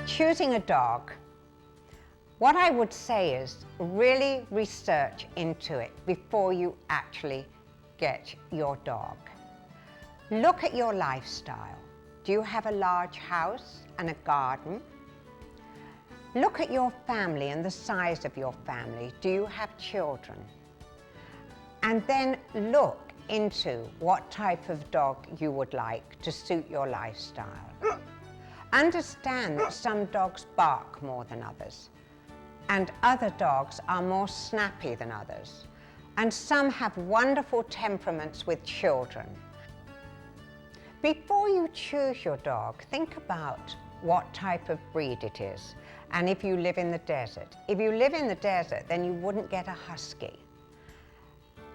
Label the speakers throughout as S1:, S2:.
S1: choosing a dog, what I would say is really research into it before you actually get your dog. Look at your lifestyle. Do you have a large house and a garden? Look at your family and the size of your family. Do you have children? And then look into what type of dog you would like to suit your lifestyle. Understand that some dogs bark more than others, and other dogs are more snappy than others, and some have wonderful temperaments with children. Before you choose your dog, think about what type of breed it is, and if you live in the desert. If you live in the desert, then you wouldn't get a husky.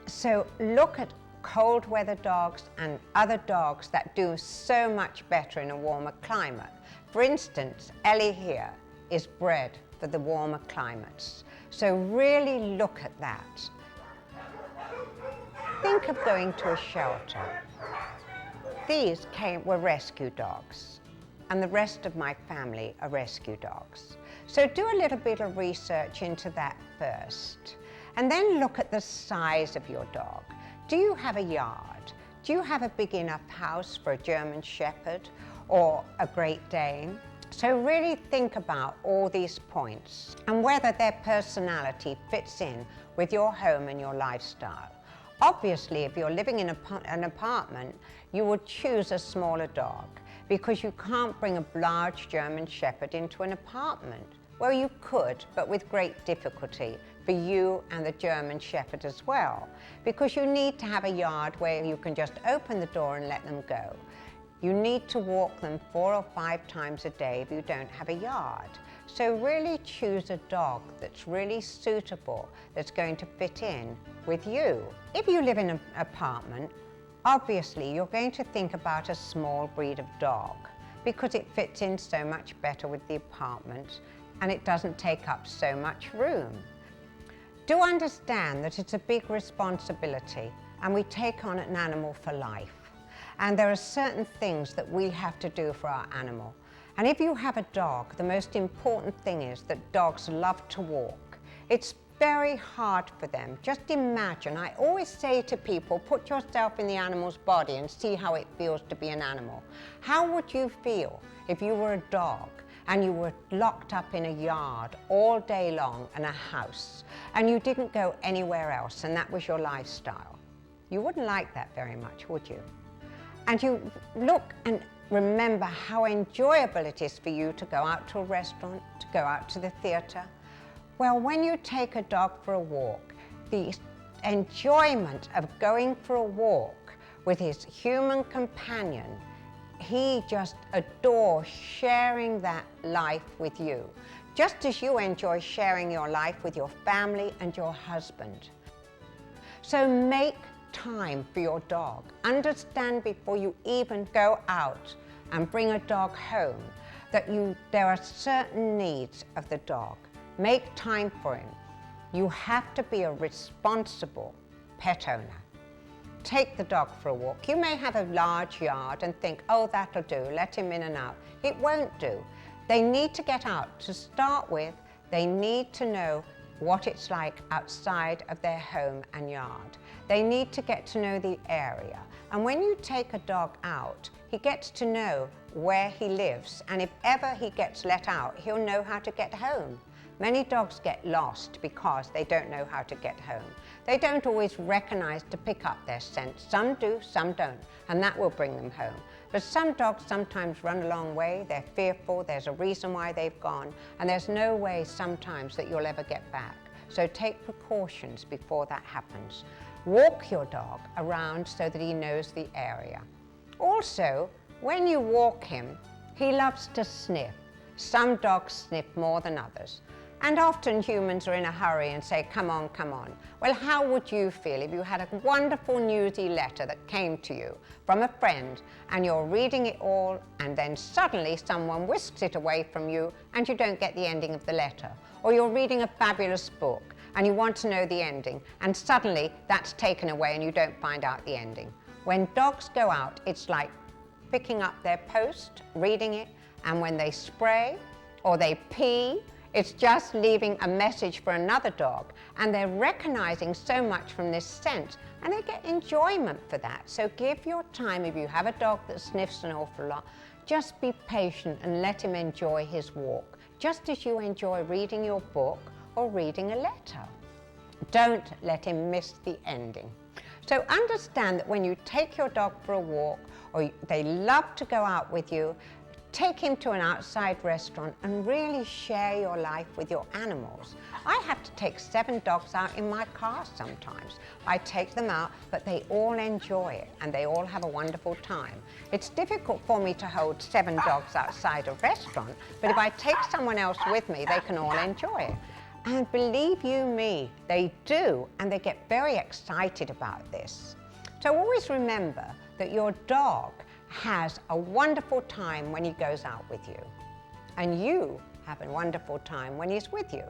S1: So look at cold weather dogs and other dogs that do so much better in a warmer climate. For instance, Ellie here is bred for the warmer climates. So really look at that. Think of going to a shelter. These were rescue dogs, and the rest of my family are rescue dogs. So do a little bit of research into that first, and then look at the size of your dog. Do you have a yard? Do you have a big enough house for a German Shepherd or a Great Dane? So really think about all these points and whether their personality fits in with your home and your lifestyle. Obviously, if you're living in an apartment, you would choose a smaller dog because you can't bring a large German Shepherd into an apartment. Well, you could, but with great difficulty for you and the German Shepherd as well, because you need to have a yard where you can just open the door and let them go. You need to walk them 4 or 5 times a day if you don't have a yard. So really choose a dog that's really suitable, that's going to fit in with you. If you live in an apartment, obviously you're going to think about a small breed of dog because it fits in so much better with the apartment and it doesn't take up so much room. Do understand that it's a big responsibility and we take on an animal for life. And there are certain things that we have to do for our animal. And if you have a dog, the most important thing is that dogs love to walk. It's very hard for them. Just imagine, I always say to people, put yourself in the animal's body and see how it feels to be an animal. How would you feel if you were a dog and you were locked up in a yard all day long in a house and you didn't go anywhere else and that was your lifestyle? You wouldn't like that very much, would you? And you look and remember how enjoyable it is for you to go out to a restaurant, to go out to the theatre. Well, when you take a dog for a walk, the enjoyment of going for a walk with his human companion, he just adores sharing that life with you, just as you enjoy sharing your life with your family and your husband. So make time for your dog. Understand before you even go out and bring a dog home that there are certain needs of the dog. Make time for him. You have to be a responsible pet owner. Take the dog for a walk. You may have a large yard and think, oh, that'll do, let him in and out. It won't do. They need to get out. To start with, they need to know what it's like outside of their home and yard. They need to get to know the area. And when you take a dog out, he gets to know where he lives, and if ever he gets let out, he'll know how to get home. Many dogs get lost because they don't know how to get home. They don't always recognize to pick up their scent. Some do, some don't, and that will bring them home. But some dogs sometimes run a long way, they're fearful, there's a reason why they've gone, and there's no way sometimes that you'll ever get back. So take precautions before that happens. Walk your dog around so that he knows the area. Also, when you walk him, he loves to sniff. Some dogs sniff more than others. And often humans are in a hurry and say, come on, come on. Well, how would you feel if you had a wonderful newsy letter that came to you from a friend and you're reading it all and then suddenly someone whisks it away from you and you don't get the ending of the letter? Or you're reading a fabulous book and you want to know the ending and suddenly that's taken away and you don't find out the ending. When dogs go out, it's like picking up their post, reading it, and when they spray, or they pee. It's just leaving a message for another dog, and they're recognizing so much from this scent, and they get enjoyment for that. So give your time. If you have a dog that sniffs an awful lot, just be patient and let him enjoy his walk, just as you enjoy reading your book or reading a letter. Don't let him miss the ending. So understand that when you take your dog for a walk, or they love to go out with you, take him to an outside restaurant and really share your life with your animals. I have to take 7 dogs out in my car sometimes. I take them out, but they all enjoy it and they all have a wonderful time. It's difficult for me to hold 7 dogs outside a restaurant, but if I take someone else with me, they can all enjoy it. And believe you me, they do, and they get very excited about this. So always remember that your dog has a wonderful time when he goes out with you, and you have a wonderful time when he's with you.